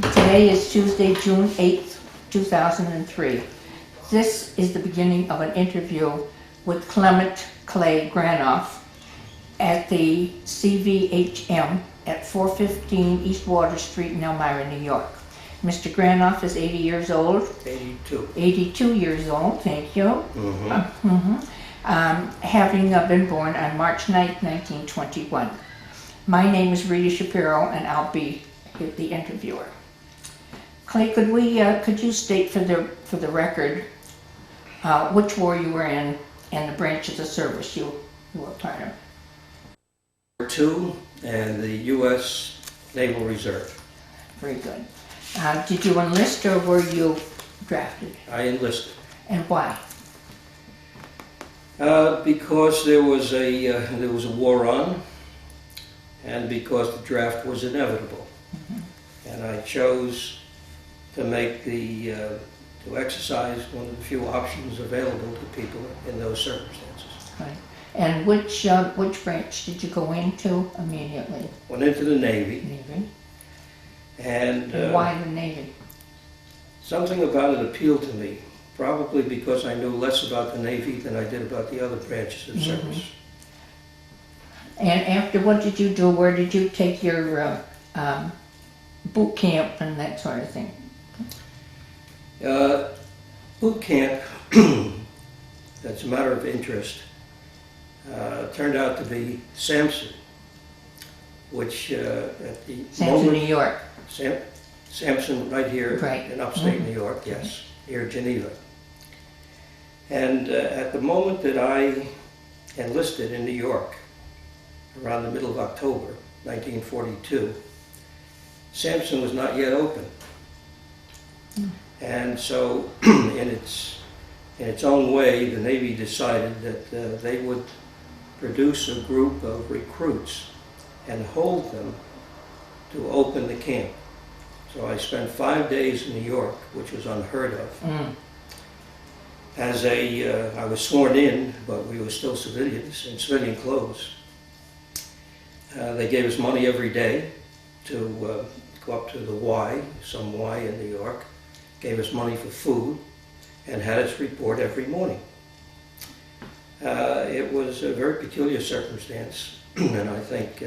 Today is Tuesday, June 8th, 2003. This is the beginning of an interview with Clement Granoff at the CVHM at 415 East Water Street in Elmira, New York. Mr. Granoff is 80 years old. 82. 82 years old, thank you. Having been born on March 9th, 1921. My name is Rita Shapiro, and I'll be the interviewer. Clay, could you state for the record which war you were in and the branches of service you were part of? War II and the U.S. Naval Reserve. Very good. Did you enlist or were you drafted? I enlisted. And why? Because there was a war on, and because the draft was inevitable, and I chose to make to exercise one of the few options available to people in those circumstances. Right. And which branch did you go into immediately? Went into the Navy. Navy. And why the Navy? Something about it appealed to me, probably because I knew less about the Navy than I did about the other branches of service. And after, what did you do? Where did you take your boot camp and that sort of thing? Boot camp, that's a matter of interest, turned out to be Sampson, which at the Sampson, New York. Sampson, right here in upstate New York, yes, near Geneva. And at the moment that I enlisted in New York, around the middle of October 1942, Sampson was not yet open. And so, in its own way, the Navy decided that they would produce a group of recruits and hold them to open the camp. So I spent 5 days in New York, which was unheard of. I was sworn in, but we were still civilians in civilian clothes. They gave us money every day to go up to the Y, some Y in New York, gave us money for food, and had us report every morning. It was a very peculiar circumstance, and I think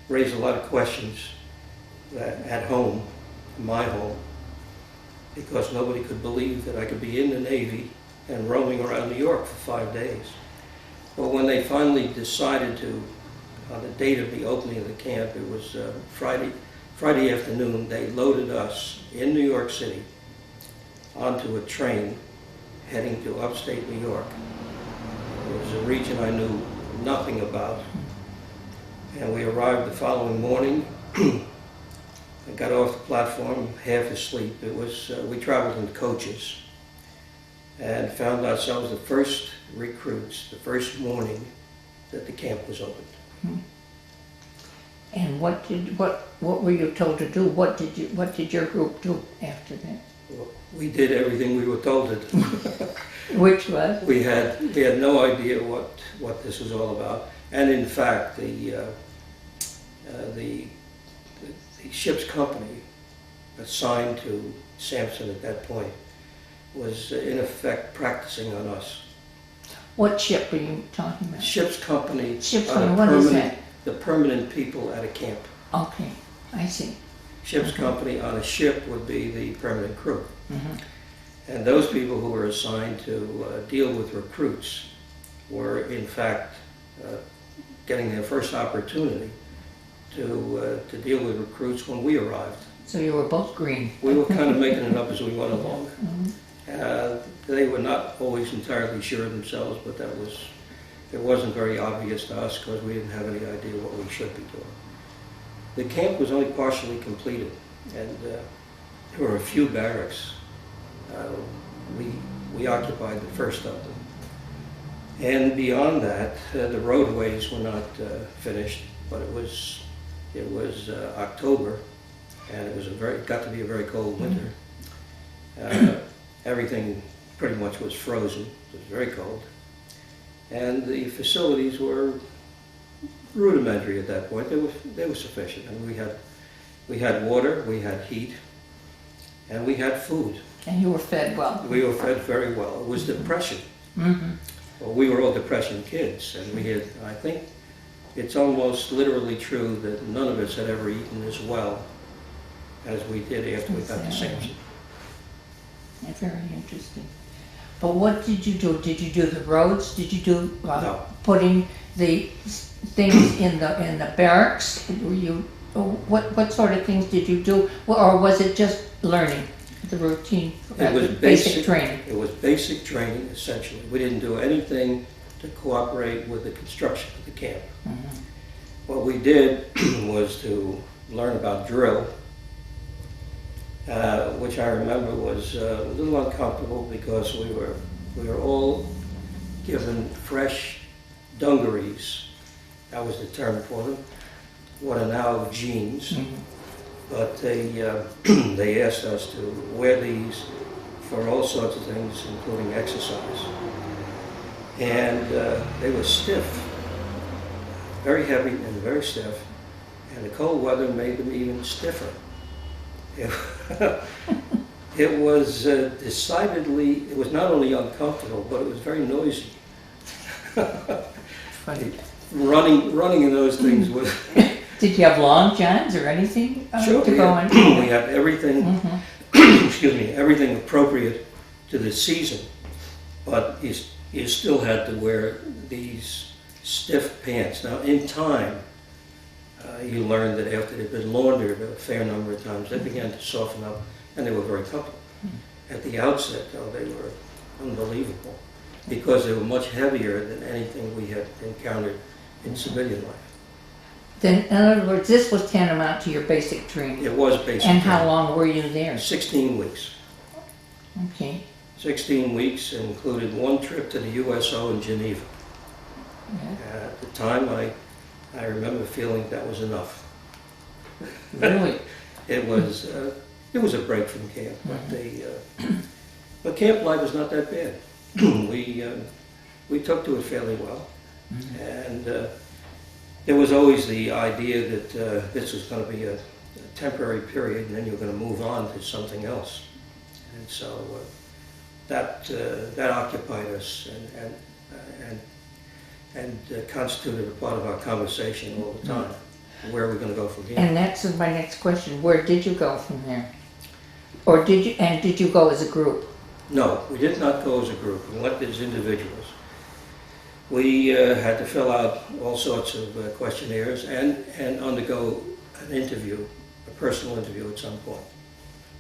raised a lot of questions at home, my home, because nobody could believe that I could be in the Navy and roaming around New York for 5 days. But when they finally decided to, on the date of the opening of the camp, it was Friday afternoon, they loaded us in New York City onto a train heading to upstate New York. It was a region I knew nothing about. And we arrived the following morning. I got off the platform half asleep. We traveled in coaches and found ourselves the first recruits, the first morning that the camp was opened. And what were you told to do? What did your group do after that? Well, we did everything we were told to do. Which was? We had no idea what this was all about. And in fact, the ship's company assigned to Sampson at that point was in effect practicing on us. What ship were you talking about? Ship's company. Ship's company, what is that? The permanent people at a camp. Okay, I see. Ship's company on a ship would be the permanent crew. And those people who were assigned to deal with recruits were in fact getting their first opportunity to deal with recruits when we arrived. So you were both green. We were kind of making it up as we went along. They were not always entirely sure of themselves, but it wasn't very obvious to us because we didn't have any idea what we should be doing. The camp was only partially completed, and there were a few barracks. We occupied the first of them. And beyond that, the roadways were not finished, but it was October, and it got to be a very cold winter. Everything pretty much was frozen. It was very cold. And the facilities were rudimentary at that point. They were sufficient. And we had We had water, we had heat, and we had food. And you were fed well. We were fed very well. It was depression. Mm-hmm. Well, we were all depression kids, and we had, I think it's almost literally true that none of us had ever eaten as well as we did after we got to Sampson. That's very interesting. But what did you do? Did you do the roads? Did you do No. putting the things in the barracks? Were you what sort of things did you do, or was it just learning the routine? It was basic training. It was basic training, essentially. We didn't do anything to cooperate with the construction of the camp. Mm-hmm. What we did was to learn about drill, which I remember was a little uncomfortable because we were all given fresh dungarees. That was the term for them. What are now jeans. Mm-hmm. But they asked us to wear these for all sorts of things, including exercise. And they were stiff, very heavy and very stiff, and the cold weather made them even stiffer. It was decidedly, it was not only uncomfortable, but it was very noisy. Funny. Running in those things was... Did you have long johns or anything Sure, to go in? we have everything, excuse me, everything appropriate to the season, but you still had to wear these stiff pants. Now, in time, you learned that after they'd been laundered a fair number of times, they began to soften up, and they were very comfortable. At the outset, though, they were unbelievable because they were much heavier than anything we had encountered in civilian life. Then, in other words, this was tantamount to your basic training. It was basic. And how training. long were you there? 16 weeks. Okay. 16 weeks included one trip to the USO in Geneva. Yeah. At the time, I remember feeling that was enough. Really? It was a break from camp, but camp life is not that bad. We took to it fairly well, and there was always the idea that this was going to be a temporary period, and then you're going to move on to something else, and so that occupied us and constituted a part of our conversation all the time. Where are we going to go from here? And that's my next question. Where did you go from there? Or did you go as a group? No, we did not go as a group. We went as individuals. We had to fill out all sorts of questionnaires and undergo an interview, a personal interview at some point,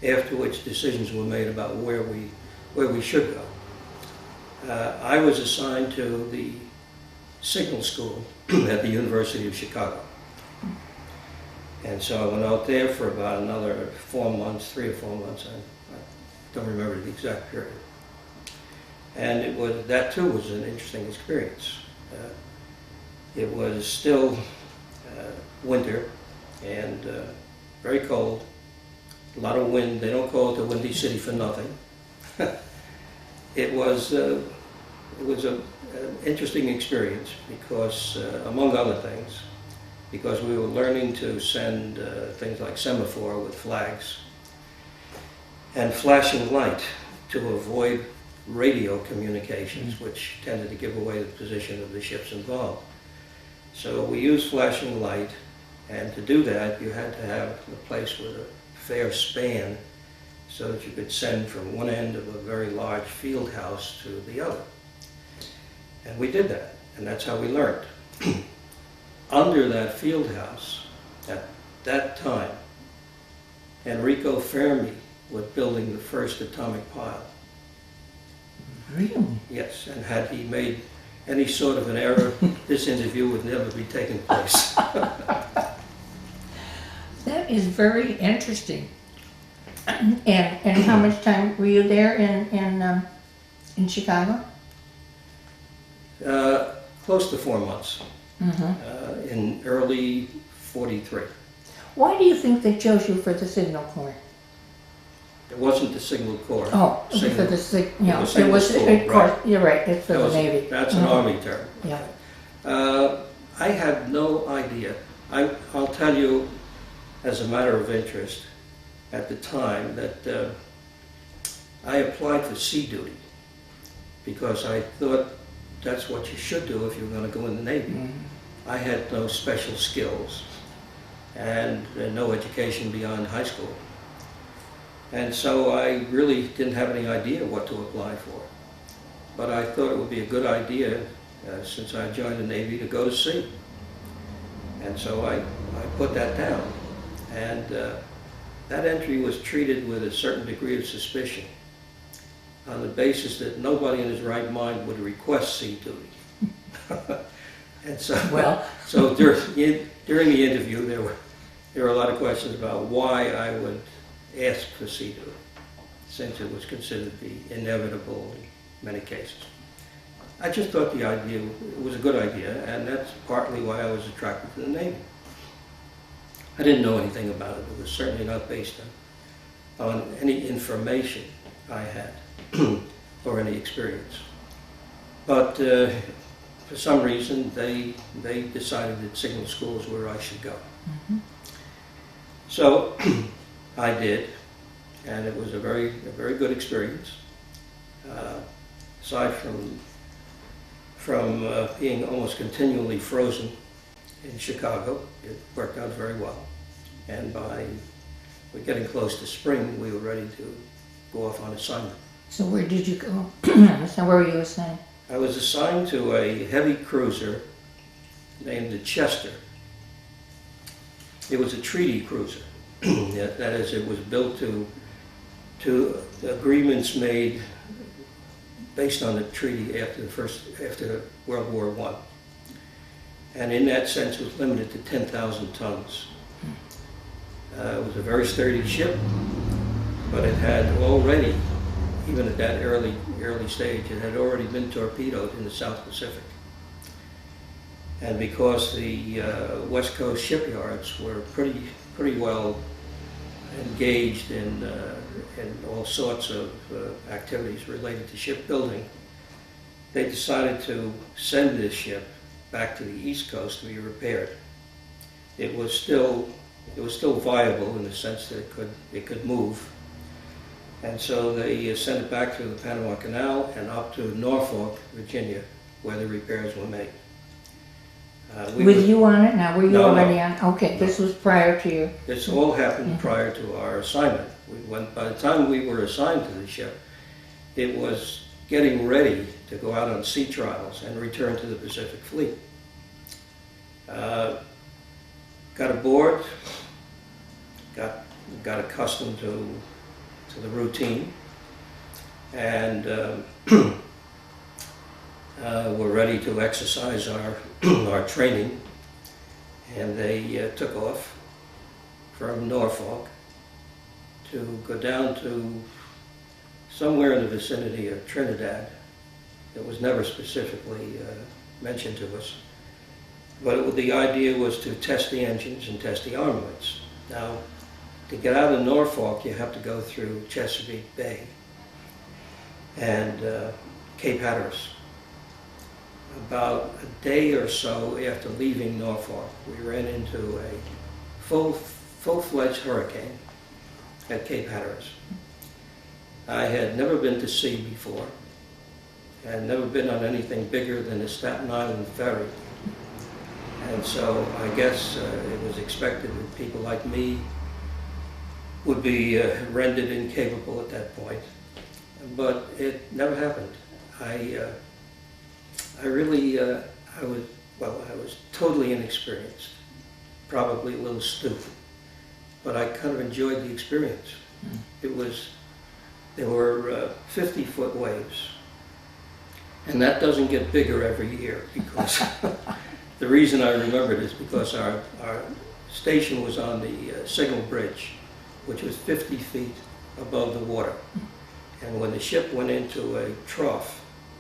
after which decisions were made about where we should go. I was assigned to the signal school at the University of Chicago. And so I went out there for about another 4 months, 3 or 4 months, I don't remember the exact period. And that too was an interesting experience. It was still winter and very cold, a lot of wind. They don't call it the Windy City for nothing. It was an interesting experience because, among other things, because we were learning to send things like semaphore with flags and flashing light to avoid radio communications, which tended to give away the position of the ships involved. So we used flashing light, and to do that you had to have a place with a fair span so that you could send from one end of a very large field house to the other. And we did that, and that's how we learned. Under that field house, at that time, Enrico Fermi was building the first atomic pile. Really? Yes, and had he made any sort of an error, this interview would never be taking place. That is very interesting. And how much time were you there in Chicago? Close to 4 months. In early '43. Why do you think they chose you for the Signal Corps? It wasn't the Signal Corps. Oh, for Signal- the it was Signal of School, course, right. you're right, it's for the Navy. That's an Army term. Yeah. I have no idea. I'll tell you, as a matter of interest at the time that I applied for sea duty because I thought that's what you should do if you were going to go in the Navy. I had no special skills and no education beyond high school. And so I really didn't have any idea what to apply for. But I thought it would be a good idea, since I joined the Navy, to go to sea. And so I put that down. And that entry was treated with a certain degree of suspicion on the basis that nobody in his right mind would request sea duty. And so, so during the interview, there were a lot of questions about why I would ask for sea duty, since it was considered to be inevitable in many cases. I just thought the idea was a good idea, and that's partly why I was attracted to the Navy. I didn't know anything about it. It was certainly not based on any information I had or any experience. But for some reason, they decided that signal school is where I should go. So I did, and it was a very good experience. Aside from being almost continually frozen in Chicago, it worked out very well. And we're getting close to spring, we were ready to go off on assignment. So where did you go? So where were you assigned? I was assigned to a heavy cruiser named the Chester. It was a treaty cruiser. That is, it was built to agreements made based on the treaty after World War I. And in that sense was limited to 10,000 tons. It was a very sturdy ship, but it had already, even at that early stage, it had already been torpedoed in the South Pacific. And because the West Coast shipyards were pretty well engaged in all sorts of activities related to shipbuilding, they decided to send this ship back to the East Coast to be repaired. It was still viable in the sense that it could move, and so they sent it back through the Panama Canal and up to Norfolk, Virginia, where the repairs were made. With you on it now? Were you already on? Okay, No. this was prior to you. This all happened prior to our assignment. By the time we were assigned to the ship, it was getting ready to go out on sea trials and return to the Pacific Fleet. Got aboard, got accustomed to the routine, and were ready to exercise our training, and they took off from Norfolk to go down to somewhere in the vicinity of Trinidad. It was never specifically mentioned to us, but the idea was to test the engines and test the armaments. Now, to get out of Norfolk, you have to go through Chesapeake Bay and Cape Hatteras. About a day or so after leaving Norfolk, we ran into a full-fledged hurricane at Cape Hatteras. I had never been to sea before, and never been on anything bigger than the Staten Island ferry. And so I guess it was expected that people like me would be rendered incapable at that point. But it never happened. I was totally inexperienced, probably a little stupid, but I kind of enjoyed the experience. There were 50-foot waves, and that doesn't get bigger every year, because the reason I remember it is because our station was on the signal bridge, which was 50 feet above the water. And when the ship went into a trough,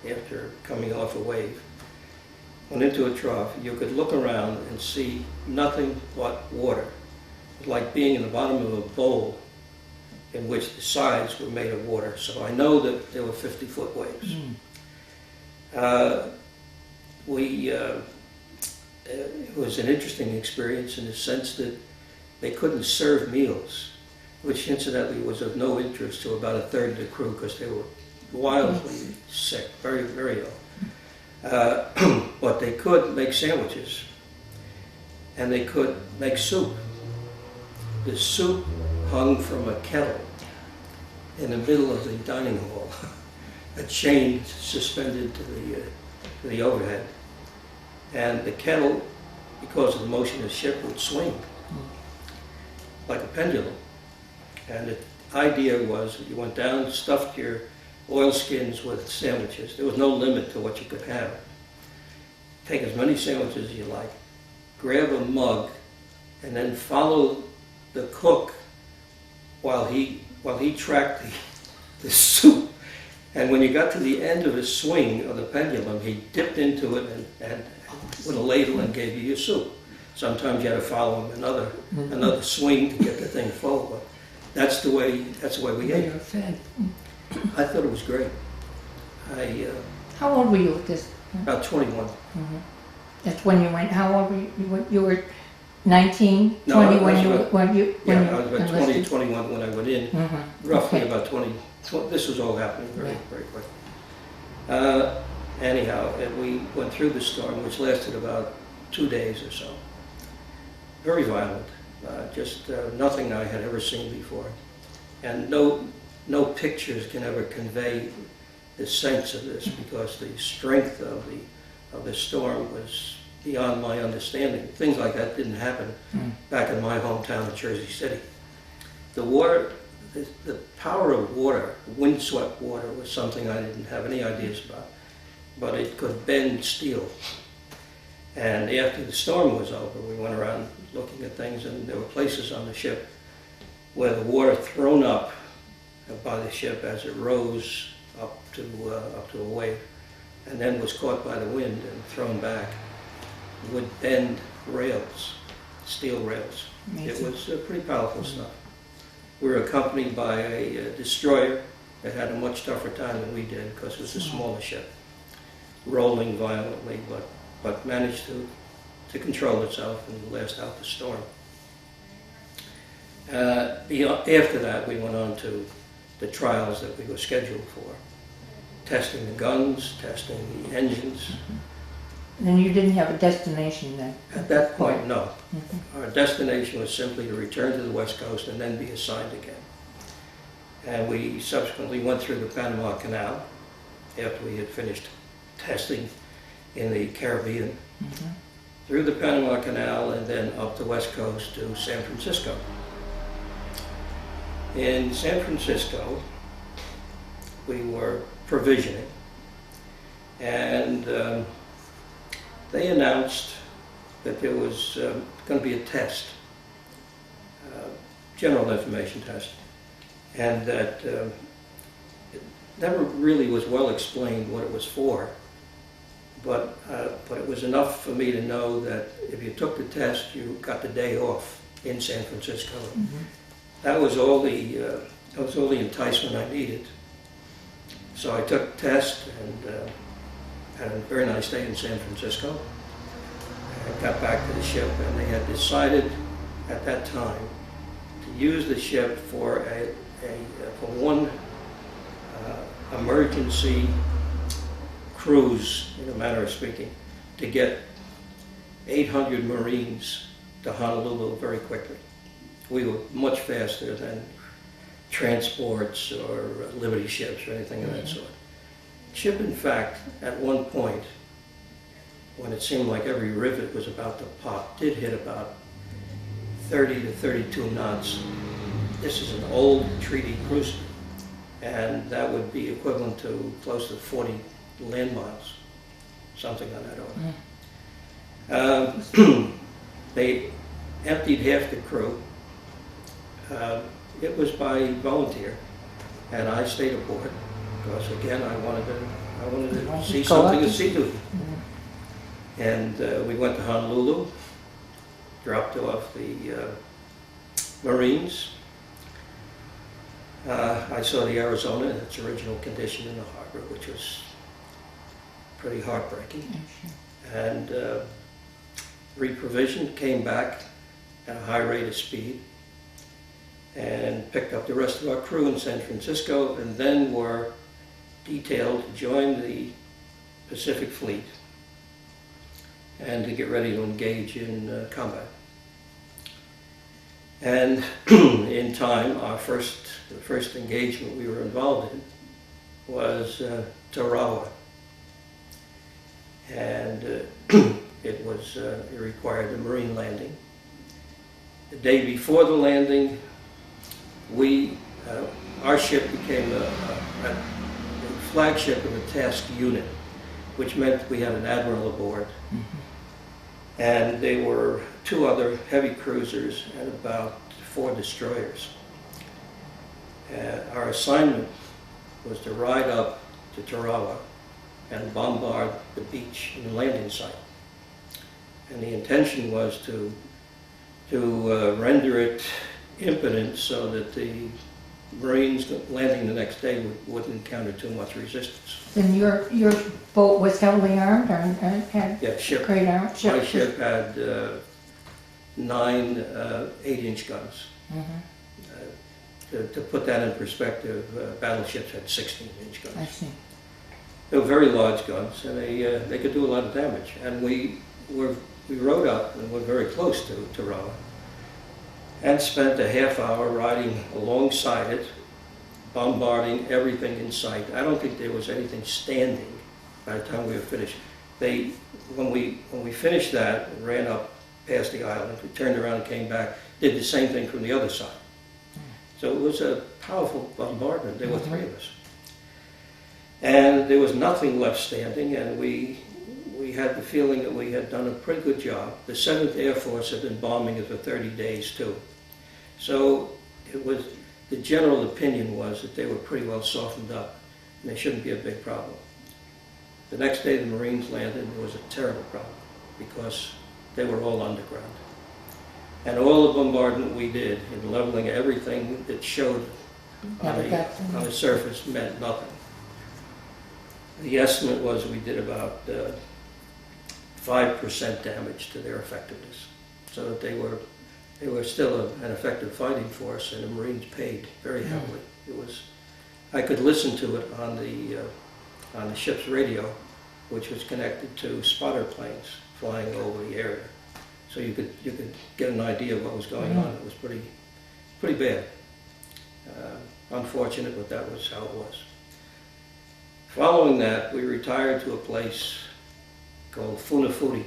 after coming off a wave, went into a trough, you could look around and see nothing but water. It was like being in the bottom of a bowl in which the sides were made of water. So I know that there were 50-foot waves. It was an interesting experience in the sense that they couldn't serve meals, which incidentally was of no interest to about a third of the crew because they were wildly sick, very, very ill. But they could make sandwiches, and they could make soup. The soup hung from a kettle in the middle of the dining hall, a chain suspended to the overhead. And the kettle, because of the motion of the ship, would swing like a pendulum. And the idea was you went down, stuffed your oilskins with sandwiches. There was no limit to what you could have. Take as many sandwiches as you like, grab a mug, and then follow the cook while he tracked the soup. And when you got to the end of the swing of the pendulum, he dipped into it and with a ladle and gave you your soup. Sometimes you had to follow him another swing to get the thing full. But that's the way we ate. I thought it was great. How old were you at this? About 21. Mm-hmm. That's when you went. How old were you? You were 19, No, 20 I when was you about- when you Yeah, when I was you about 20, enlisted? 21 when I went in. Mm-hmm. Roughly Okay. about 20. This was all happening very, Yeah. very quick. Anyhow, we went through the storm, which lasted about 2 days or so. Very violent, just nothing I had ever seen before. And no pictures can ever convey the sense of this because the strength of the storm was beyond my understanding. Things like that didn't happen back in my hometown of Jersey City. The water, the power of water, windswept water, was something I didn't have any ideas about. But it could bend steel. And after the storm was over, we went around looking at things, and there were places on the ship where the water thrown up by the ship as it rose up to a wave, and then was caught by the wind and thrown back, would bend rails, steel rails. Amazing. It was pretty powerful stuff. We were accompanied by a destroyer that had a much tougher time than we did because it was a smaller ship, rolling violently, but managed to control itself and last out the storm. After that, we went on to the trials that we were scheduled for, testing the guns, testing the engines. Then you didn't have a destination then? At that point, no. Mm-hmm. Our destination was simply to return to the West Coast and then be assigned again. And we subsequently went through the Panama Canal after we had finished testing in the Caribbean, through the Panama Canal and then up the West Coast to San Francisco. In San Francisco, we were provisioning, and they announced that there was going to be a test, general information test, and that it never really was well explained what it was for, but it was enough for me to know that if you took the test, you got the day off in San Francisco. That was all the enticement I needed. So I took the test and had a very nice day in San Francisco. I got back to the ship, and they had decided at that time to use the ship for one emergency cruise, in a manner of speaking, to get 800 Marines to Honolulu very quickly. We were much faster than transports or Liberty ships or anything of that sort. The ship, in fact, at one point, when it seemed like every rivet was about to pop, did hit about 30 to 32 knots. This is an old treaty cruiser, and that would be equivalent to close to 40 land miles, something on that order. They emptied half the crew. It was by volunteer, and I stayed aboard because, again, I wanted to see something at sea duty. And we went to Honolulu, dropped off the Marines. I saw the Arizona in its original condition in the harbor, which was pretty heartbreaking. And reprovisioned, came back, at a high rate of speed, and picked up the rest of our crew in San Francisco, and then were detailed to join the Pacific Fleet and to get ready to engage in combat. And in time, the first engagement we were involved in was Tarawa. And it required a Marine landing. The day before the landing, our ship became a flagship of a task unit, which meant we had an admiral aboard. And there were 2 other heavy cruisers and about 4 destroyers. Our assignment was to ride up to Tarawa and bombard the beach and the landing site. And the intention was to render it impotent so that the Marines landing the next day wouldn't encounter too much resistance. And your boat was heavily armed and had great arms? My ship had 9 8-inch guns. To put that in perspective, battleships had 16-inch guns. I see. They were very large guns, and they could do a lot of damage. And we rode up and were very close to Tarawa, and spent a half hour riding alongside it, bombarding everything in sight. I don't think there was anything standing by the time we were finished. When we finished that, ran up past the island, we turned around and came back, did the same thing from the other side. So it was a powerful bombardment. There were 3 of us. And there was nothing left standing, and we had the feeling that we had done a pretty good job. The 7th Air Force had been bombing it for 30 days too. So the general opinion was that they were pretty well softened up, and they shouldn't be a big problem. The next day the Marines landed, and it was a terrible problem because they were all underground. And all the bombardment we did in leveling everything that showed on the surface meant nothing. The estimate was we did about 5% damage to their effectiveness, so that they were still an effective fighting force, and the Marines paid very heavily. I could listen to it on the ship's radio, which was connected to spotter planes flying over the area, so you could get an idea of what was going on. It was pretty bad. Unfortunate, but that was how it was. Following that, we retired to a place called Funafuti,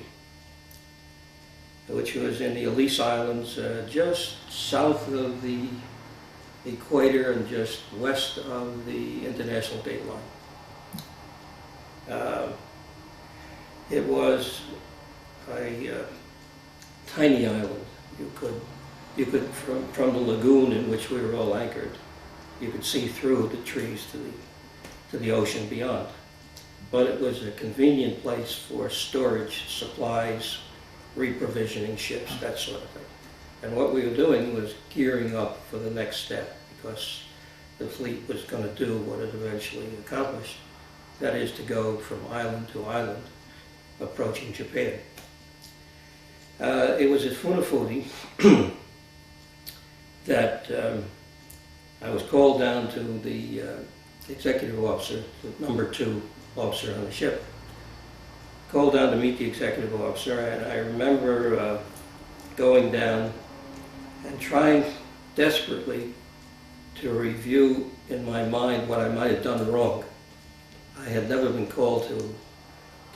which was in the Elise Islands, just south of the equator and just west of the international date line. It was a tiny island. You could from the lagoon in which we were all anchored, you could see through the trees to the ocean beyond. But it was a convenient place for storage, supplies, reprovisioning ships, that sort of thing. And what we were doing was gearing up for the next step, because the fleet was going to do what it eventually accomplished. That is to go from island to island, approaching Japan. It was at Funafuti that I was called down to the executive officer, the number 2 officer on the ship. Called down to meet the executive officer, and I remember going down and trying desperately to review in my mind what I might have done wrong. I had never been called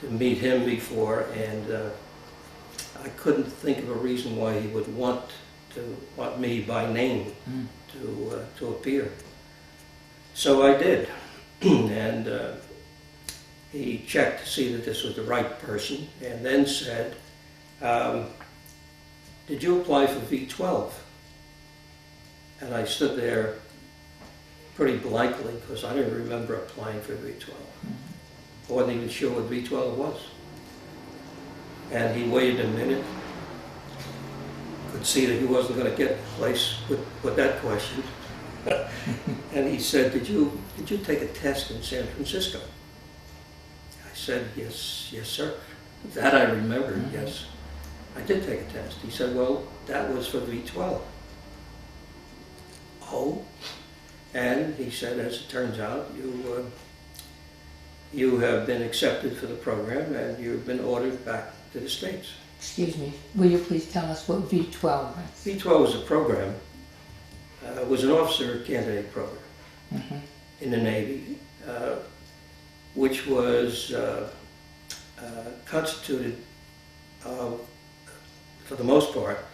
to meet him before, and I couldn't think of a reason why he would want me by name to appear. So I did, and he checked to see that this was the right person, and then said, "Did you apply for V12?" And I stood there pretty blankly, because I didn't remember applying for V12. I wasn't even sure what V12 was. And he waited a minute, could see that he wasn't going to get a place with that question. And he said, did you take a test in San Francisco? I said, yes, sir. That I remembered, yes. I did take a test. He said, well, that was for V12. Oh, and he said, as it turns out, you have been accepted for the program and you've been ordered back to the States. Excuse me, will you please tell us what V12 was? V12 was a program, was an officer candidate program in the Navy, which was constituted of, for the most part,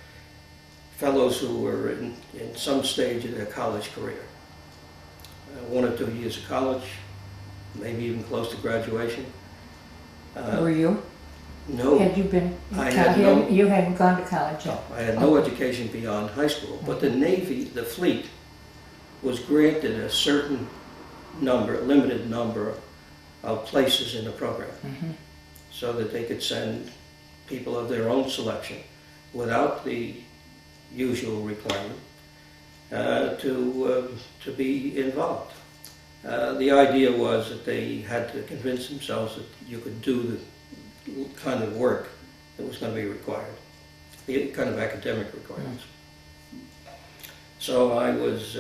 fellows who were in some stage of their college career. 1 or 2 years of college, maybe even close to graduation. Were you? No. Had you been? You hadn't gone to college yet? No, I had no education beyond high school, but the Navy, the fleet, was granted a certain number, limited number of places in the program, so that they could send people of their own selection without the usual requirement to be involved. The idea was that they had to convince themselves that you could do the kind of work that was going to be required, the kind of academic requirements. So I was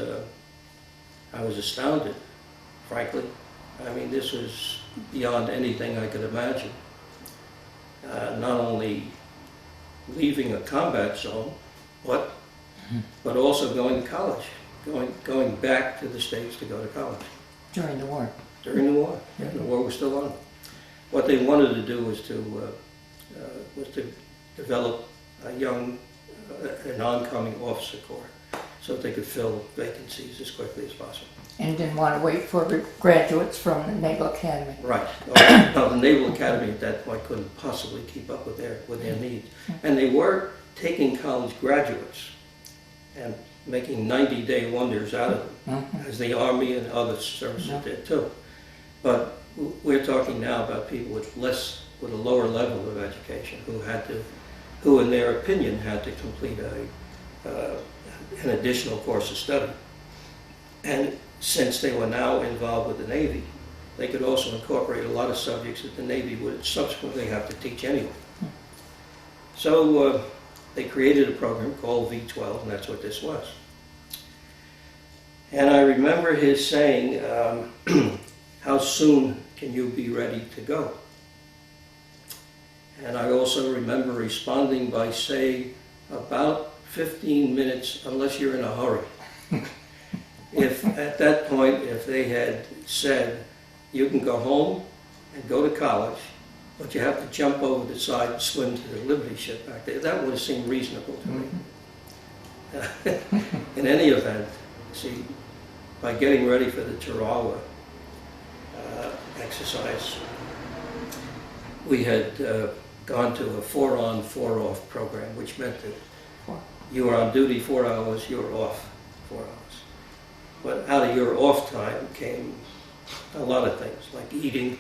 astounded, frankly. I mean, this was beyond anything I could imagine. Not only leaving a combat zone, but also going to college, going back to the States to go to college. During the war? During the war. Yeah, the war was still on. What they wanted to do was to develop an oncoming officer corps, so that they could fill vacancies as quickly as possible. And didn't want to wait for graduates from the Naval Academy. Right. No, the Naval Academy at that point couldn't possibly keep up with their needs. And they were taking college graduates and making 90-day wonders out of them, as the Army and other services did too. But we're talking now about people with a lower level of education who in their opinion had to complete an additional course of study. And since they were now involved with the Navy, they could also incorporate a lot of subjects that the Navy would subsequently have to teach anyway. So they created a program called V12, and that's what this was. And I remember his saying, how soon can you be ready to go? And I also remember responding by saying, about 15 minutes, unless you're in a hurry. If at that point, if they had said, you can go home and go to college, but you have to jump over the side and swim to the Liberty ship back there, that would have seemed reasonable to me. In any event, see, by getting ready for the Tarawa exercise, we had gone to a 4-on, 4-off program, which meant that you were on duty 4 hours, you were off 4 hours. But out of your off time came a lot of things, like eating,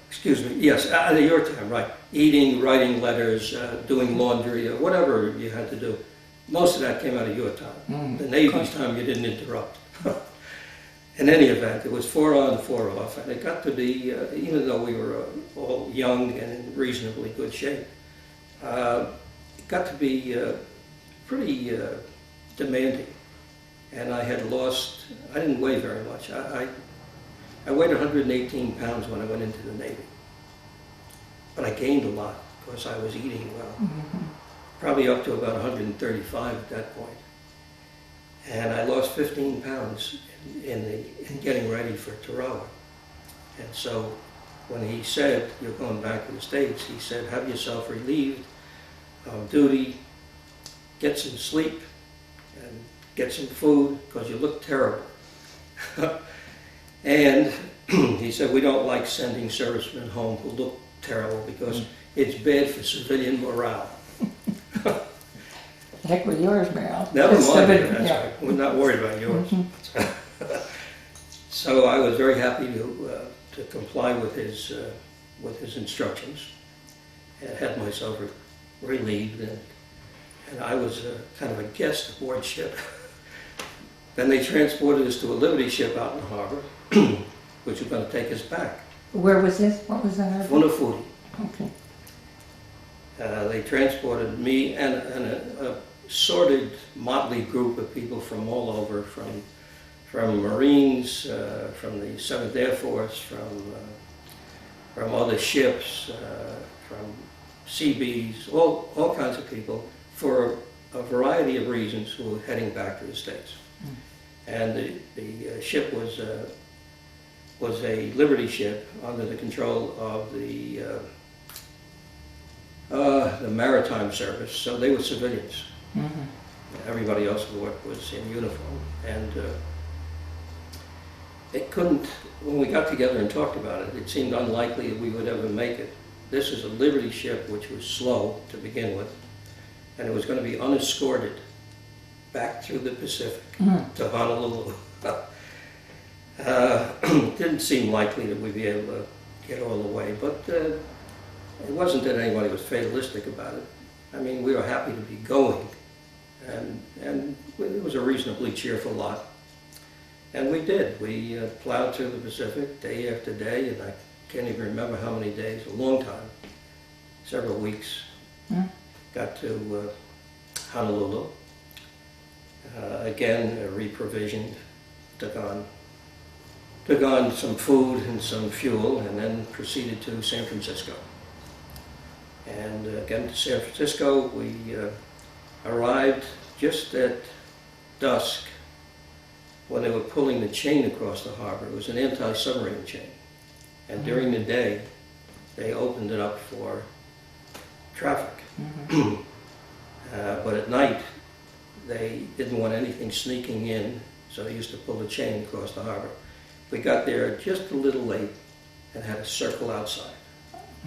excuse me, yes, out of your time, right. Eating, writing letters, doing laundry, whatever you had to do. Most of that came out of your time. The Navy's time you didn't interrupt. In any event, it was 4-on, 4-off, and it got to be, even though we were all young and in reasonably good shape, it got to be pretty demanding. And I had lost, I didn't weigh very much. I weighed 118 pounds when I went into the Navy. But I gained a lot because I was eating well. Probably up to about 135 at that point. And I lost 15 pounds in getting ready for Tarawa. And so when he said, you're going back to the States, he said, have yourself relieved of duty, get some sleep, and get some food, because you look terrible. And he said, we don't like sending servicemen home who look terrible, because it's bad for civilian morale. Heck with yours, Meryl. Never mind, that's right. We're not worried about yours. So I was very happy to comply with his instructions, and had myself relieved, and I was kind of a guest aboard ship. Then they transported us to a Liberty ship out in the harbor, which was going to take us back. Where was this? What was the harbor? Funafudi. Okay. They transported me and a sorted, motley group of people from all over, from Marines, from the 7th Air Force, from other ships, from Seabees, all kinds of people, for a variety of reasons, who were heading back to the States. And the ship was a Liberty ship under the control of the Maritime Service, so they were civilians. Everybody else was in uniform, and it couldn't. When we got together and talked about it, it seemed unlikely that we would ever make it. This is a Liberty ship, which was slow to begin with, and it was going to be unescorted back through the Pacific to Honolulu. Didn't seem likely that we'd be able to get all the way, but it wasn't that anybody was fatalistic about it. I mean, we were happy to be going, and it was a reasonably cheerful lot. And we did. We plowed through the Pacific day after day, and I can't even remember how many days, a long time, several weeks. Got to Honolulu. Again, reprovisioned, took on some food and some fuel, and then proceeded to San Francisco. And again to San Francisco, we arrived just at dusk when they were pulling the chain across the harbor. It was an anti-submarine chain. And during the day, they opened it up for traffic. But at night, they didn't want anything sneaking in, so they used to pull the chain across the harbor. We got there just a little late and had a circle outside.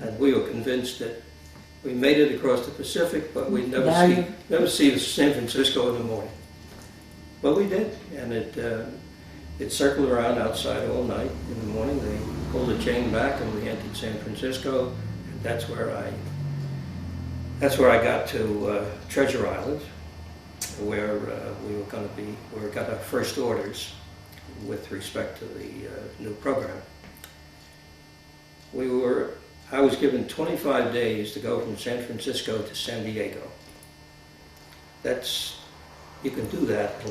And we were convinced that we made it across the Pacific, but we'd never see San Francisco in the morning. But we did, and it circled around outside all night. In the morning, they pulled the chain back, and we entered San Francisco. And that's where I got to Treasure Island, where we got our first orders with respect to the new program. I was given 25 days to go from San Francisco to San Diego. You can do that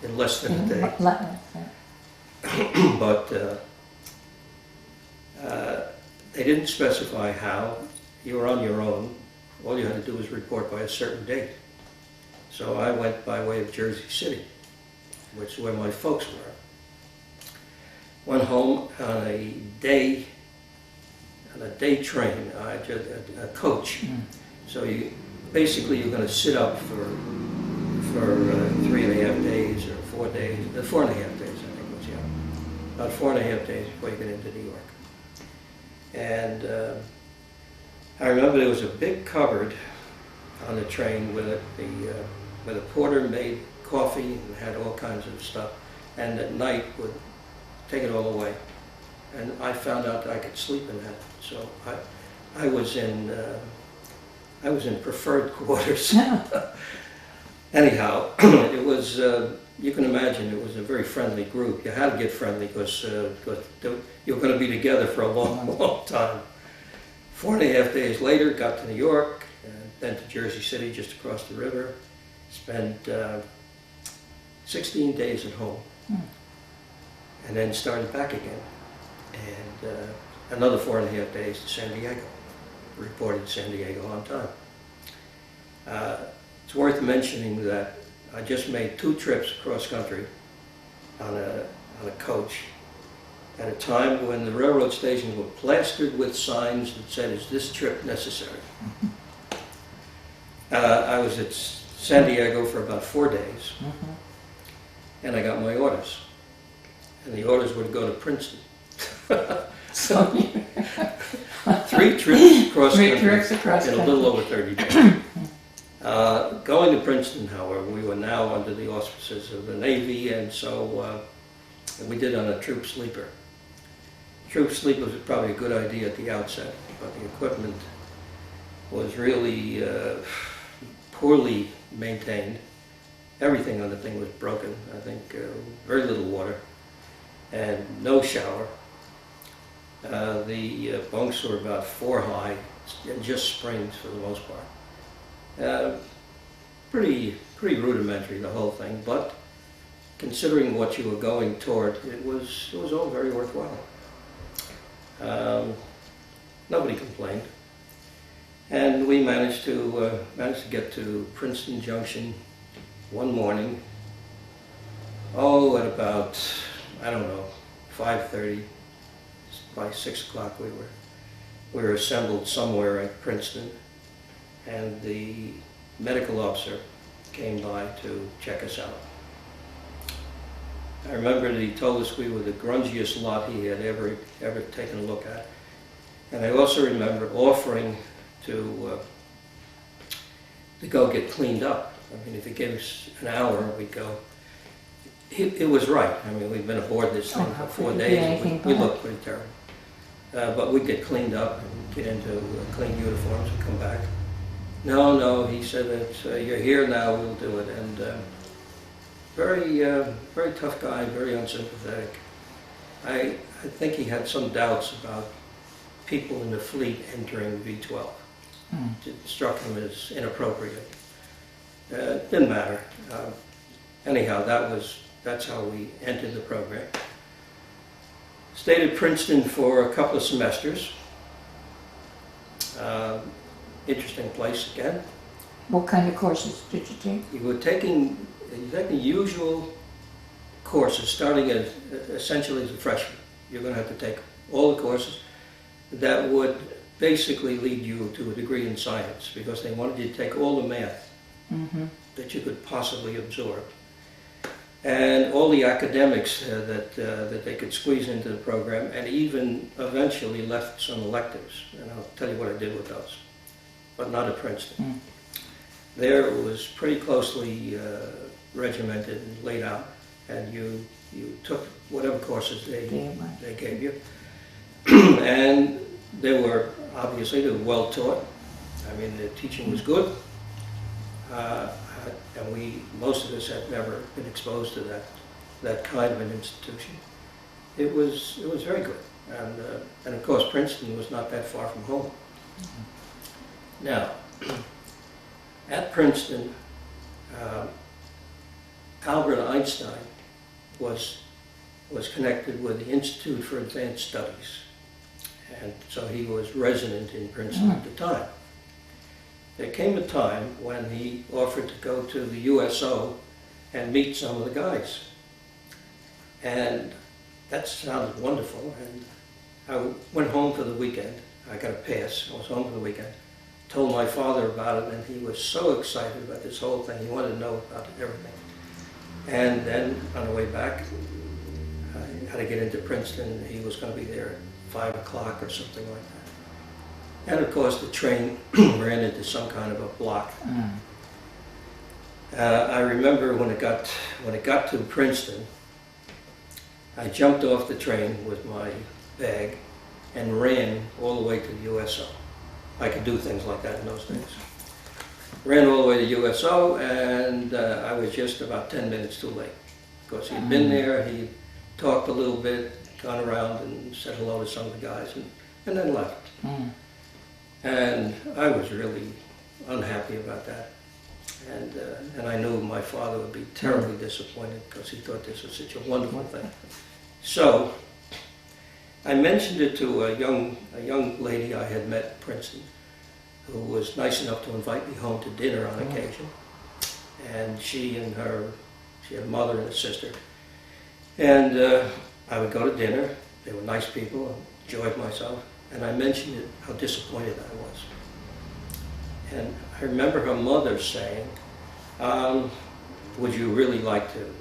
in less than a day. But they didn't specify how. You were on your own. All you had to do was report by a certain date. So I went by way of Jersey City, which is where my folks were. Went home on a day train, a coach. So you're going to sit up for 3.5 days or 4 days, 4.5 days I think it was, yeah. About 4.5 days before you get into New York. And I remember there was a big cupboard on the train where the porter made coffee and had all kinds of stuff, and at night would take it all away. And I found out that I could sleep in that. So I was in preferred quarters. Anyhow, it was, you can imagine, it was a very friendly group. You had to get friendly because you're going to be together for a long, long time. 4.5 days later, got to New York, and then to Jersey City, just across the river. Spent 16 days at home, and then started back again. And another 4.5 days to San Diego. Reported San Diego on time. It's worth mentioning that I just made 2 trips across country on a coach at a time when the railroad stations were plastered with signs that said, "Is this trip necessary?" I was at San Diego for about 4 days, and I got my orders. And the orders were to go to Princeton. So 3 trips across country in a little over 30 days. Going to Princeton, however, we were now under the auspices of the Navy, and so we did on a troop sleeper. Troop sleeper was probably a good idea at the outset, but the equipment was really poorly maintained. Everything on the thing was broken. I think very little water and no shower. The bunks were about 4 high and just springs for the most part. Pretty rudimentary, the whole thing, but considering what you were going toward, it was all very worthwhile. Nobody complained, and we managed to get to Princeton Junction one morning. At about, I don't know, 5:30. By 6 o'clock we were assembled somewhere at Princeton, and the medical officer came by to check us out. I remember that he told us we were the grungiest lot he had ever taken a look at. And I also remember offering to go get cleaned up. I mean, if he gave us an hour, we'd go. It was right. I mean, we'd been aboard this thing for 4 days, and we looked pretty terrible. But we'd get cleaned up and get into clean uniforms and come back. No, he said that you're here now, we'll do it. And very tough guy, very unsympathetic. I think he had some doubts about people in the fleet entering V12. It struck him as inappropriate. Didn't matter. Anyhow, that's how we entered the program. Stayed at Princeton for a couple of semesters. Interesting place again. What kind of courses did you take? You were taking the usual courses, starting essentially as a freshman. You're going to have to take all the courses that would basically lead you to a degree in science, because they wanted you to take all the math that you could possibly absorb, and all the academics that they could squeeze into the program, and even eventually left some electives. And I'll tell you what I did with those, but not at Princeton. There it was pretty closely regimented and laid out, and you took whatever courses they gave you. And they were well taught. I mean, the teaching was good, and most of us had never been exposed to that kind of an institution. It was very good, and of course Princeton was not that far from home. Now, at Princeton, Albert Einstein was connected with the Institute for Advanced Studies, and so he was resident in Princeton at the time. There came a time when he offered to go to the USO and meet some of the guys, and that sounded wonderful. And I went home for the weekend. I got a pass. I was home for the weekend. Told my father about it, and he was so excited about this whole thing. He wanted to know about everything. And then on the way back, I had to get into Princeton. He was going to be there at 5 o'clock or something like that. And of course, the train ran into some kind of a block. I remember when it got to Princeton, I jumped off the train with my bag and ran all the way to the USO. I could do things like that in those days. Ran all the way to USO, and I was just about 10 minutes too late. Of course, he'd been there, he talked a little bit, gone around and said hello to some of the guys, and then left. And I was really unhappy about that. And I knew my father would be terribly disappointed, because he thought this was such a wonderful thing. So I mentioned it to a young lady I had met at Princeton, who was nice enough to invite me home to dinner on occasion. And she had a mother and a sister. And I would go to dinner. They were nice people. I enjoyed myself. And I mentioned it, how disappointed I was. And I remember her mother saying, would you really like to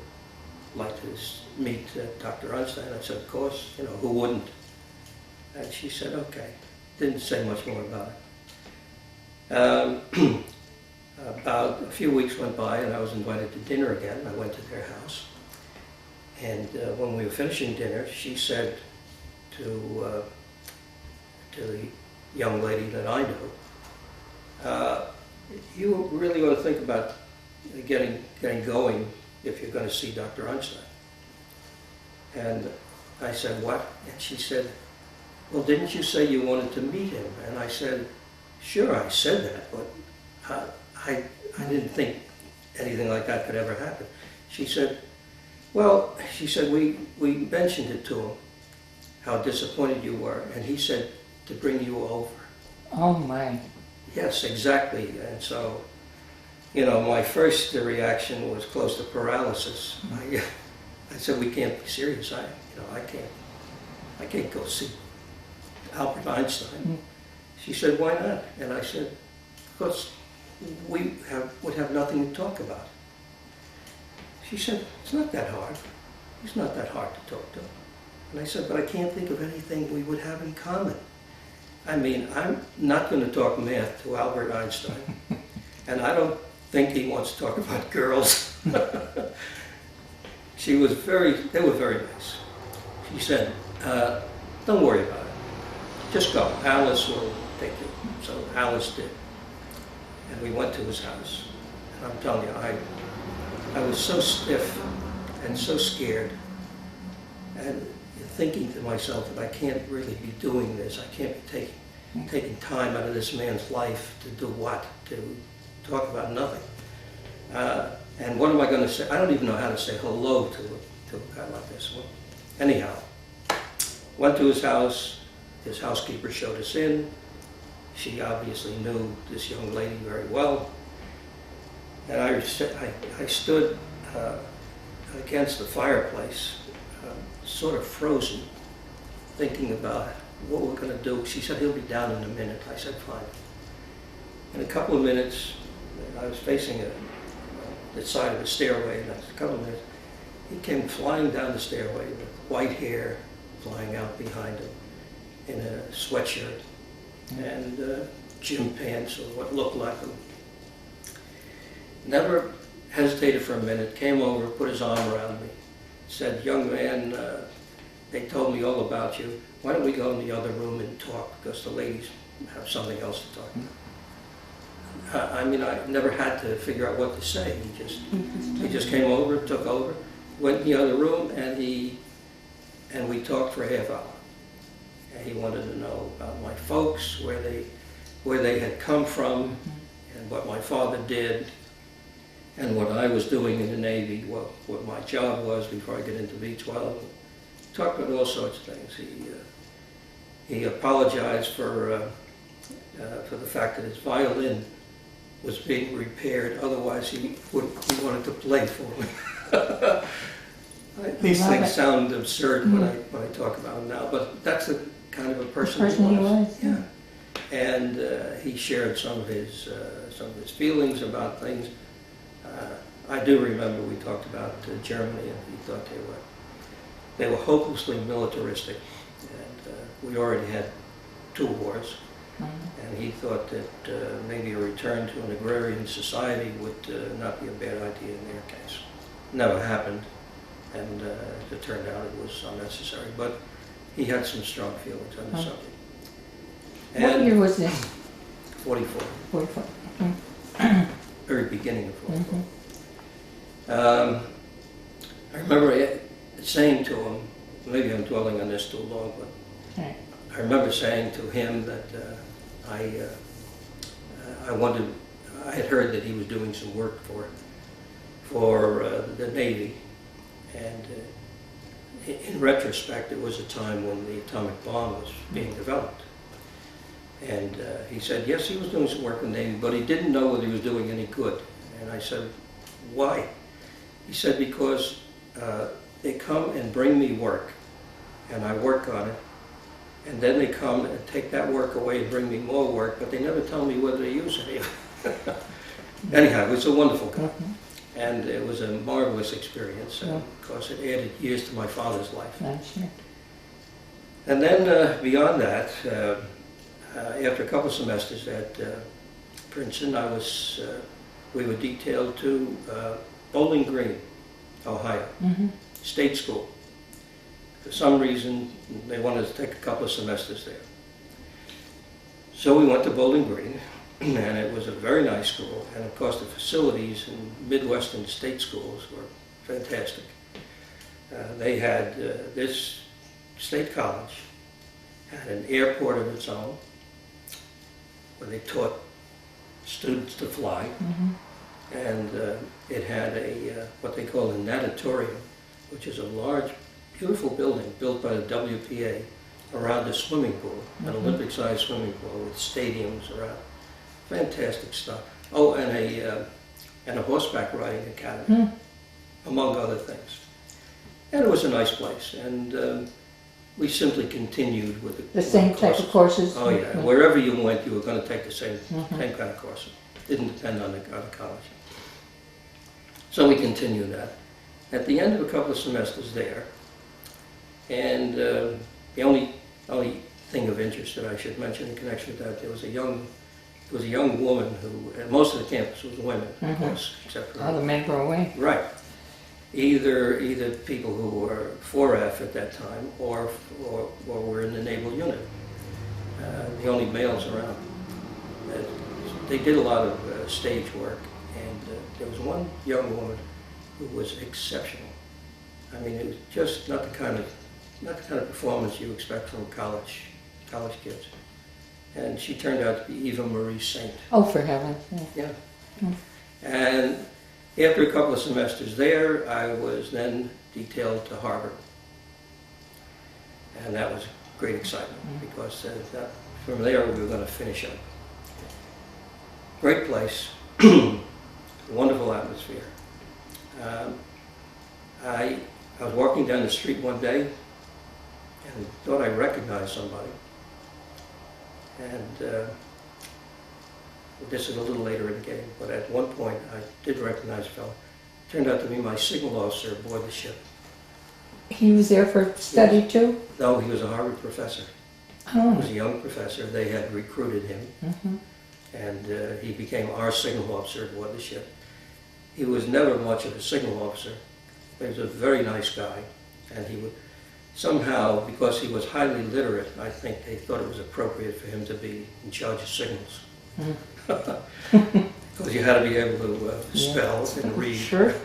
meet Dr. Einstein? I said, of course, who wouldn't? And she said, okay. Didn't say much more about it. About a few weeks went by, and I was invited to dinner again. I went to their house. And when we were finishing dinner, she said to the young lady that I knew, you really ought to think about getting going if you're going to see Dr. Einstein. And I said, what? And she said, well, didn't you say you wanted to meet him? And I said, Sure, I said that, but I didn't think anything like that could ever happen. She said, well, she said, we mentioned it to him, how disappointed you were, and he said to bring you over. Oh my. Yes, exactly. And so, you know, my first reaction was close to paralysis. I said, we can't be serious. I can't go see Albert Einstein. She said, why not? And I said, because we would have nothing to talk about. She said, it's not that hard. He's not that hard to talk to. And I said, but I can't think of anything we would have in common. I mean, I'm not going to talk math to Albert Einstein, and I don't think he wants to talk about girls. They were very nice. She said, don't worry about it. Just go. Alice will take you. So Alice did. And we went to his house. And I'm telling you, I was so stiff and so scared. And thinking to myself that I can't really be doing this. I can't be taking time out of this man's life to do what? To talk about nothing. And what am I going to say? I don't even know how to say hello to a guy like this. Well, anyhow, went to his house. His housekeeper showed us in. She obviously knew this young lady very well. And I stood against the fireplace, sort of frozen, thinking about what we're going to do. She said, he'll be down in a minute. I said, fine. In a couple of minutes, I was facing the side of the stairway, and after a couple of minutes, he came flying down the stairway with white hair flying out behind him in a sweatshirt and gym pants or what looked like them. Never hesitated for a minute, came over, put his arm around me, said, young man, they told me all about you. Why don't we go in the other room and talk, because the ladies have something else to talk about. I mean, I never had to figure out what to say. He just came over, took over, went in the other room, and we talked for a half hour. And he wanted to know about my folks, where they had come from, and what my father did, and what I was doing in the Navy, what my job was before I get into V12. Talked about all sorts of things. He apologized for the fact that his violin was being repaired. Otherwise, he wanted to play for me. These things sound absurd when I talk about him now, but that's the kind of a person he was. Yeah. And he shared some of his feelings about things. I do remember we talked about Germany, and he thought they were hopelessly militaristic, and we already had 2 wars, and he thought that maybe a return to an agrarian society would not be a bad idea in their case. Never happened, and as it turned out, it was unnecessary, but he had some strong feelings on the subject. And what year was this? 44. 44. Very beginning of 44. I remember saying to him, maybe I'm dwelling on this too long, but I remember saying to him that I had heard that he was doing some work for the Navy, and in retrospect, it was a time when the atomic bomb was being developed. And he said, yes, he was doing some work in the Navy, but he didn't know whether he was doing any good. And I said, why? He said, because they come and bring me work, and I work on it, and then they come and take that work away and bring me more work, but they never tell me whether to use any of it. Anyhow, it was a wonderful guy, and it was a marvelous experience, and of course it added years to my father's life. Sure. And then beyond that, after a couple of semesters at Princeton, we were detailed to Bowling Green, Ohio, state school. For some reason, they wanted to take a couple of semesters there. So we went to Bowling Green, and it was a very nice school, and of course the facilities in Midwestern state schools were fantastic. They had, this state college had an airport of its own, where they taught students to fly. And it had a what they call a natatorium, which is a large, beautiful building built by the WPA around a swimming pool, an Olympic-sized swimming pool with stadiums around. Fantastic stuff. Oh, and a horseback riding academy, among other things. And it was a nice place, and we simply continued with the same type of courses? Oh yeah, wherever you went, you were going to take the same kind of courses. Didn't depend on the college. So we continued that. At the end of a couple of semesters there, and the only thing of interest that I should mention in connection with that, there was a young woman who, and most of the campus was women, of course, except for all the men were away. Right. Either people who were 4F at that time, or were in the naval unit. The only males around. They did a lot of stage work, and there was one young woman who was exceptional. I mean, it was just not the kind of performance you expect from college kids. And she turned out to be Eva Marie Saint. Oh, for heaven! Yeah. And after a couple of semesters there, I was then detailed to Harvard. And that was great excitement, because from there we were going to finish up. Great place, wonderful atmosphere. I was walking down the street one day and thought I recognized somebody. And this is a little later in the game, but at one point I did recognize a fellow. Turned out to be my signal officer aboard the ship. He was there for study too? No, he was a Harvard professor. Oh. He was a young professor. They had recruited him, and he became our signal officer aboard the ship. He was never much of a signal officer, but he was a very nice guy, and he would somehow, because he was highly literate, I think they thought it was appropriate for him to be in charge of signals. Because you had to be able to spell and read. Sure.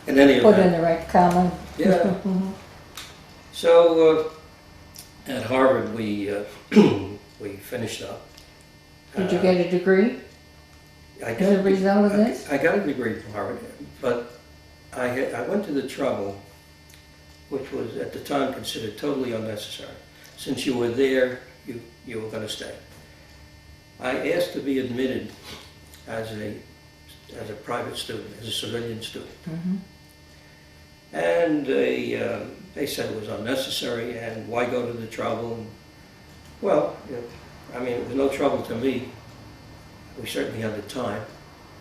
In any event. Put in the right comma. Yeah. So at Harvard we we finished up. Did you get a degree as a result of this? I got a degree from Harvard, but I went to the trouble, which was at the time considered totally unnecessary. Since you were there, you were going to stay. I asked to be admitted as a private student, as a civilian student. And they said it was unnecessary, and why go to the trouble? And, well, I mean, it was no trouble to me. We certainly had the time.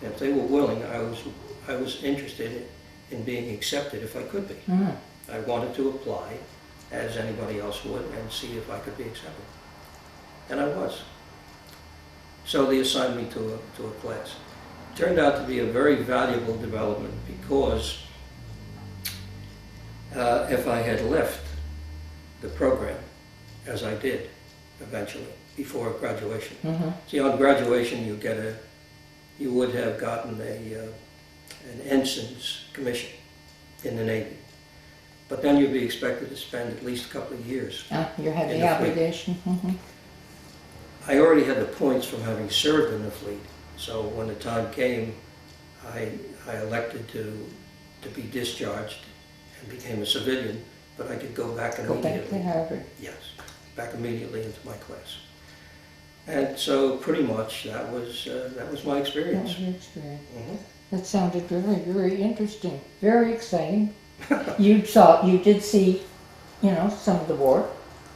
If they were willing, I was interested in being accepted if I could be. I wanted to apply, as anybody else would, and see if I could be accepted. And I was. So they assigned me to a class. It turned out to be a very valuable development, because if I had left the program, as I did eventually, before graduation. See, on graduation you would have gotten an ensign's commission in the Navy. But then you'd be expected to spend at least a couple of years. You had the obligation. I already had the points from having served in the fleet, so when the time came, I elected to be discharged and became a civilian, but I could go back immediately. Go back to Harvard. Yes, back immediately into my class. And so pretty much that was my experience. That was your experience. That sounded very, very interesting, very exciting. You did see, some of the war.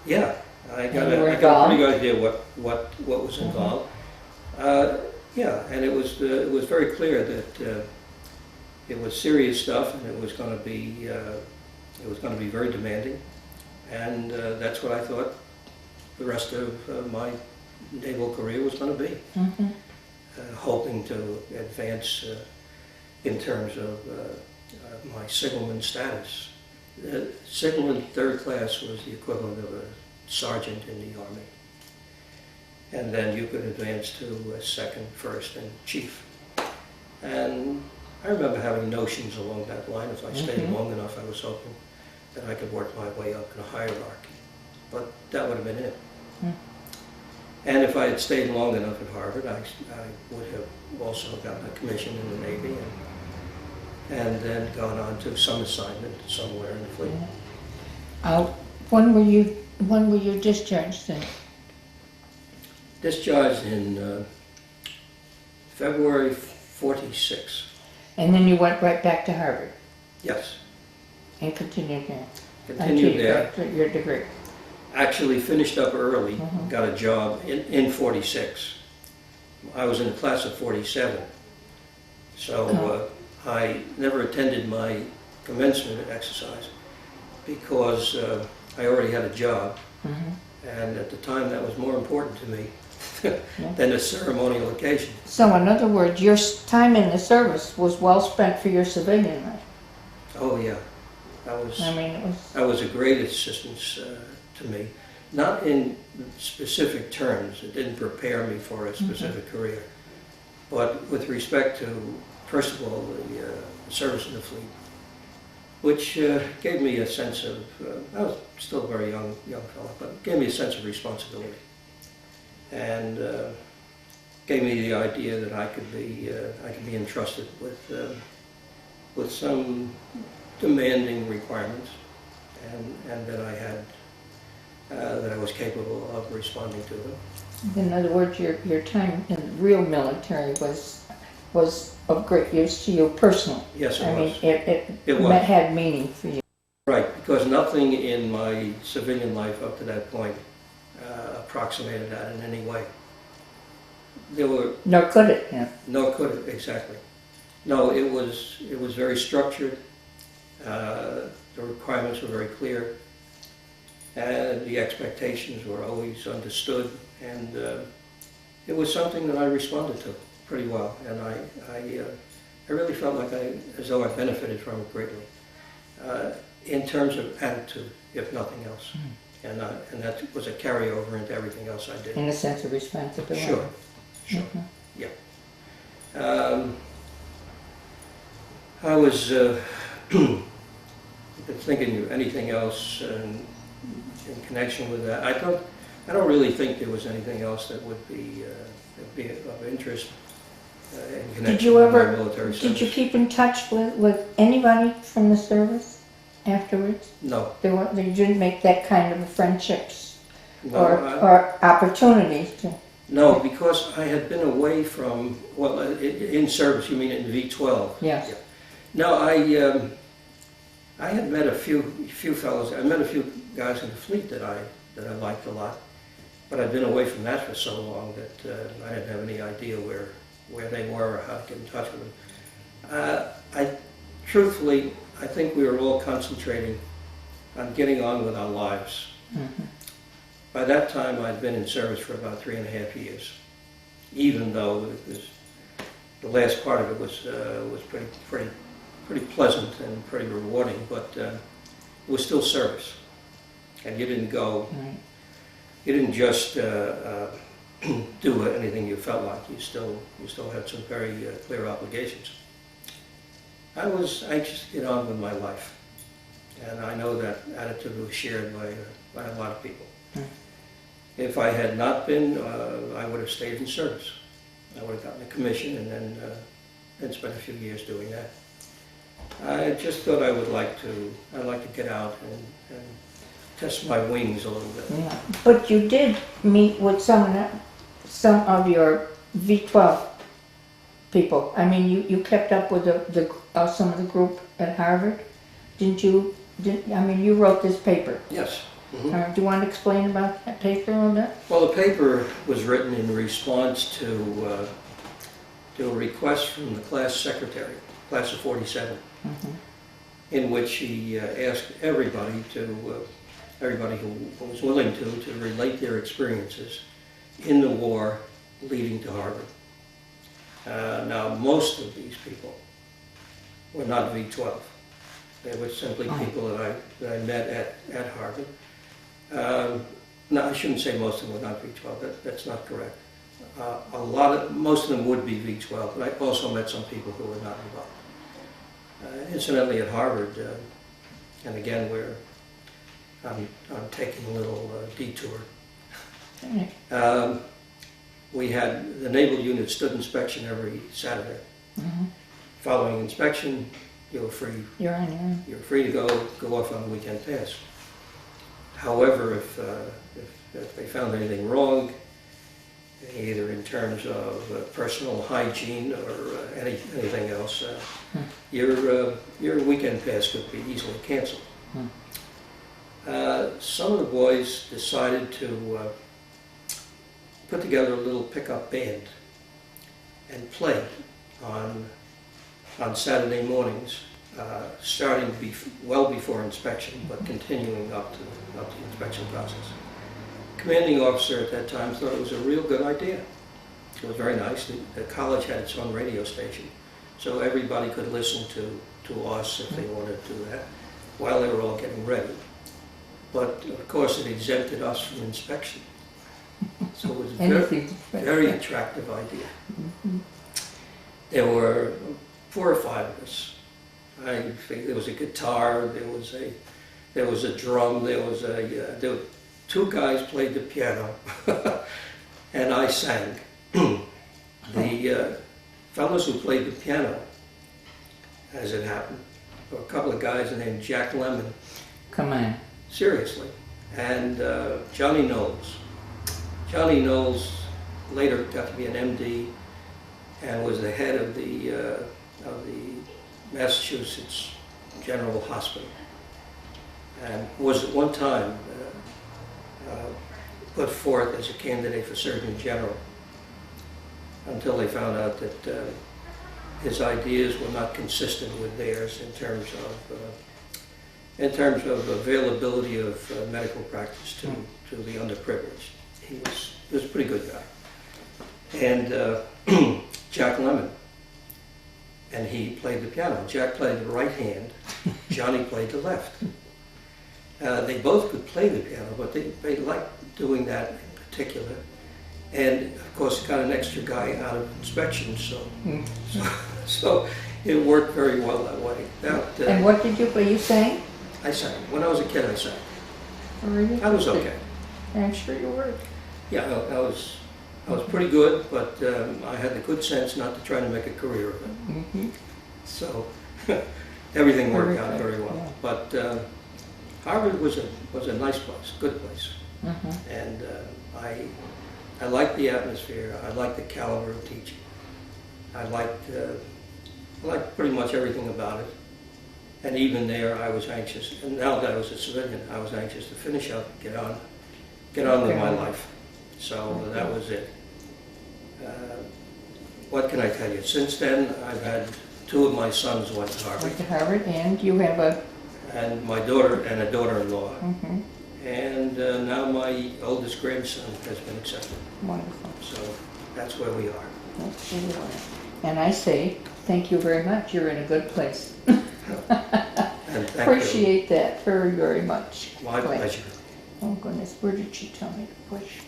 Yeah, I got a pretty good idea what was involved. Yeah, and it was very clear that it was serious stuff, and it was going to be very demanding, and that's what I thought the rest of my naval career was going to be. Hoping to advance in terms of my signalman status. Signalman third class was the equivalent of a sergeant in the Army. And then you could advance to a second, first, and chief. And I remember having notions along that line. If I stayed long enough, I was hoping that I could work my way up in a hierarchy. But that would have been it. And if I had stayed long enough at Harvard, I would have also gotten a commission in the Navy and then gone on to some assignment somewhere in the fleet. When were you discharged then? Discharged in February 46. And then you went right back to Harvard Yes. and continued there? Continued there. Until your degree? Actually finished up early, Mhm. got a job in 46. I was in the class of 47. So I never attended my commencement exercise because I already had a job. Mhm. And at the time that was more important to me than a ceremonial occasion. So in other words, your time in the service was well spent for your civilian life. Oh yeah, that was a great assistance to me. Not in specific terms, it didn't prepare me for a specific career, but with respect to, first of all, the service in the fleet, which gave me a sense of, I was still a very young fellow, but gave me a sense of responsibility. And gave me the idea that I could be entrusted with some demanding requirements, and that I had that I was capable of responding to them. In other words, your time in the real military was of great use to you personally. Yes, it was. It was. Had meaning for you. Right, because nothing in my civilian life up to that point approximated that in any way. Nor could it, yeah. Nor could it, exactly. No, it was very structured. The requirements were very clear, and the expectations were always understood, and it was something that I responded to pretty well, and I really felt like as though I benefited from it greatly, in terms of attitude, if nothing else. And that was a carryover into everything else I did. In a sense of responsibility. Sure, yeah. I was thinking of anything else in connection with that. I don't really think there was anything else that would be of interest in connection with my military service. Did you keep in touch with anybody from the service afterwards? No. You didn't make that kind of friendships No, or opportunities to... No, because I had been away from, well, in service, you mean in V12? Yes. Yeah. No, I had met a few fellows. I met a few guys in the fleet that I liked a lot, but I'd been away from that for so long that I didn't have any idea where they were or how to get in touch with them. Truthfully, I think we were all concentrating on getting on with our lives. Mm-hmm. By that time, I'd been in service for about 3.5 years, even though the last part of it was pretty pleasant and pretty rewarding, but it was still service, and you didn't go. Right. You didn't just do anything you felt like. You still had some very clear obligations. I was anxious to get on with my life, and I know that attitude was shared by a lot of people. If I had not been, I would have stayed in service. I would have gotten a commission and then spent a few years doing that. I just thought I'd like to get out and test my wings a little bit. Yeah. But you did meet with some of your V12 people. I mean, you kept up with some of the group at Harvard, didn't you? You wrote this paper. Yes. Mm-hmm. Do you want to explain about that paper a little bit? Well, the paper was written in response to a request from the class secretary, class of 47, in which he asked everybody who was willing to relate their experiences in the war leading to Harvard. Now, most of these people were not V12. They were simply people that I met at Harvard. No, I shouldn't say most of them were not V12. That's not correct. Most of them would be V12, but I also met some people who were not involved. Incidentally, at Harvard, and again, I'm taking a little detour. we had the naval unit stood inspection every Saturday. Mhm. Following inspection, you were free. You're on your own. You're free to go off on a weekend pass. However, if they found anything wrong, either in terms of personal hygiene or anything else, your weekend pass could be easily canceled. Some of the boys decided to put together a little pickup band and play on Saturday mornings, starting well before inspection, but continuing up to the inspection process. Commanding officer at that time thought it was a real good idea. It was very nice. The college had its own radio station, so everybody could listen to us if they wanted to do that while they were all getting ready. But of course it exempted us from inspection. So it was a very attractive idea. There were 4 or 5 of us. I think there was a guitar, there was a drum, there were 2 guys played the piano, and I sang. The fellows who played the piano, as it happened, were a couple of guys named Jack Lemmon. Come on. Seriously. And Johnny Knowles. Johnny Knowles later got to be an MD and was the head of the Massachusetts General Hospital, and was at one time put forth as a candidate for Surgeon General until they found out that his ideas were not consistent with theirs in terms of availability of medical practice to the underprivileged. He was a pretty good guy. And Jack Lemmon, and he played the piano. Jack played the right hand, Johnny played the left. They both could play the piano, but they liked doing that in particular. And of course, got an extra guy out of inspection, so it worked very well that way. And what did you play? You sang? I sang. When I was a kid, I sang. Oh, really? I was okay. I'm sure you were. Yeah, I was pretty good, but I had the good sense not to try to make a career of it. Mm-hmm. So everything worked out very well. Yeah. But Harvard was a nice place, good place, Mm-hmm. and I liked the atmosphere. I liked the caliber of teaching. I liked pretty much everything about it. And even there, I was anxious. And now that I was a civilian, I was anxious to finish up, get on with my life. So that was it. What can I tell you? Since then, I've had 2 of my sons went to Harvard. Went to Harvard, and you have a... And my daughter and a daughter-in-law. Mm-hmm. And now my oldest grandson has been accepted. Wonderful. So that's where we are. That's where you are. And I say, thank you very much. You're in a good place. And thank Appreciate that very, very much. you. My pleasure. Oh goodness, where did she tell me to push?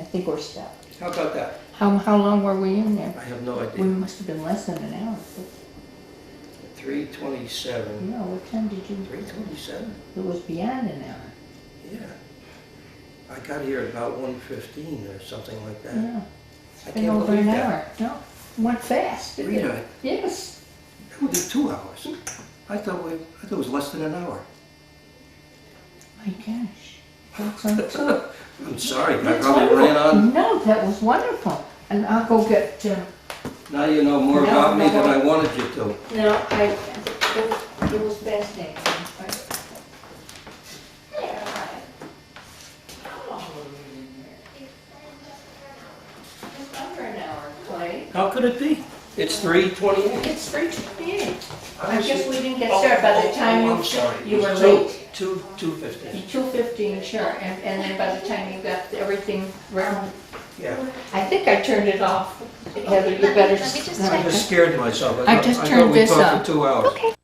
I think we're stopped. How about that? How long were we in there? I have no We idea. must have been less than an hour. 3:27. No, what time did you? 3:27? It was beyond an hour. Yeah. I got here at about 1:15 or something like that. Yeah. I Been can't over believe an that. hour. No, went fast. Didn't Rita, it? Yes. that would be 2 hours. I thought it was less than an hour. My gosh. That's so. I'm sorry, I That's probably ran wonderful. on. No, that was wonderful. And I'll go get. Now you know more No, about me no. than I wanted you to. No, it was fascinating. How long were we in there? Just under an hour, Clay. How could it be? It's 3:28. It's 3:28. I guess we didn't get started by the time I'm sorry. you were It was late. 2:15. 2:15, sure, and then by the time you got everything ready, Yeah. I think I turned it off. Heather, you better. Let me just I just scared myself. I just thought turned we this talked up. for 2 hours. Okay.